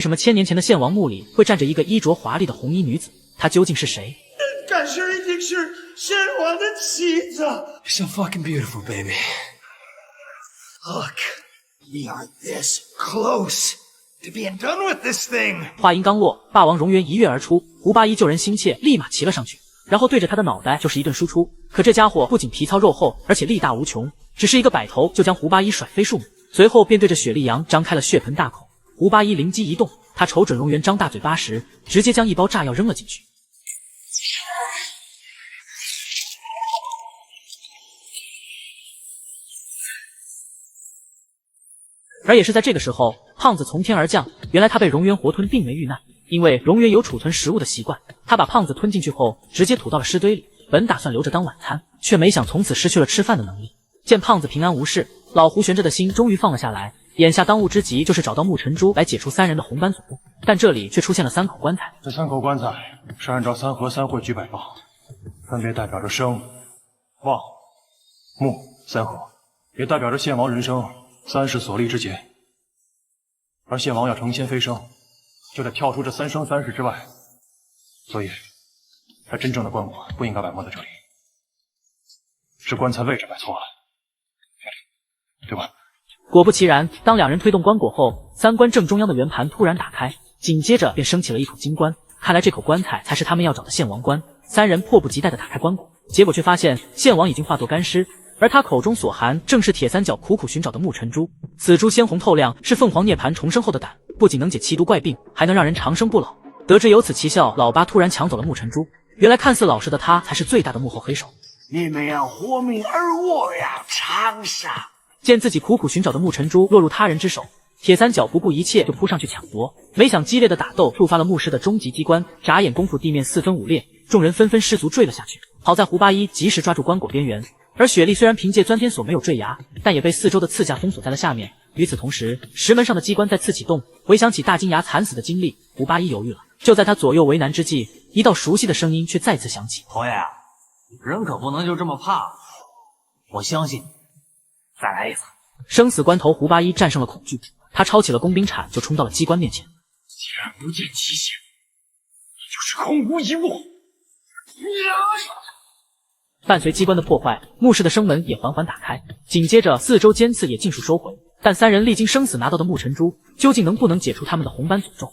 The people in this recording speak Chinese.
为什么千年前的献王墓里会站着一个衣着华丽的红衣女子？她究竟是谁？感情一定是献王的妻子。You're so fucking beautiful, baby. Look, we are this close to being done with this thing. 话音刚落，霸王荣渊一跃而出，胡八一救人心切，立马骑了上去，然后对着他的脑袋就是一顿输出。可这家伙不仅皮糙肉厚，而且力大无穷，只是一个摆头就将胡八一甩飞数米，随后便对着雪莉杨张开了血盆大口。胡八一灵机一动，他瞅准荣渊张大嘴巴时，直接将一包炸药扔了进去。而也是在这个时候，胖子从天而降。原来他被荣渊活吞并没遇难，因为荣渊有储存食物的习惯。他把胖子吞进去后，直接吐到了尸堆里，本打算留着当晚餐，却没想从此失去了吃饭的能力。见胖子平安无事，老胡悬着的心终于放了下来。眼下当务之急就是找到木尘珠来解除三人的红斑祖墓，但这里却出现了3口棺材。这3口棺材是按照3合3会举摆放，分别代表着生、旺、木3合，也代表着献王人生3世所立之劫。而献王要成仙飞升，就得跳出这3生3世之外，所以他真正的棺椁不应该摆放在这里，是棺材位置摆错了，对吧？果不其然，当2人推动棺椁后，3棺正中央的圆盘突然打开，紧接着便升起了一口金棺。看来这口棺材才是他们要找的献王棺。3人迫不及待地打开棺椁，结果却发现献王已经化作干尸，而他口中所含正是铁三角苦苦寻找的木尘珠。此珠鲜红透亮，是凤凰涅槃重生后的胆，不仅能解7毒怪病，还能让人长生不老。得知有此奇效，老八突然抢走了木尘珠。原来看似老实的他才是最大的幕后黑手。你们要活命，而我要长生。见自己苦苦寻找的木尘珠落入他人之手，铁三角不顾一切就扑上去抢夺。没想激烈的打斗触发了牧师的终极机关，眨眼功夫地面4分5裂，众人纷纷失足坠了下去。好在胡八一及时抓住棺椁边缘，而雪莉虽然凭借钻天锁没有坠崖，但也被4周的刺架封锁在了下面。与此同时，石门上的机关再次启动。回想起大金牙惨死的经历，胡八一犹豫了。就在他左右为难之际，一道熟悉的声音却再次响起：侯爷，人可不能就这么怕，我相信你，再来一次。生死关头，胡八一战胜了恐惧，他抄起了工兵铲就冲到了机关面前。既然不见其形，你就是空无一物。伴随机关的破坏，墓室的生门也缓缓打开，紧接着4周尖刺也尽数收回。但3人历经生死拿到的木尘珠，究竟能不能解除他们的红斑诅咒？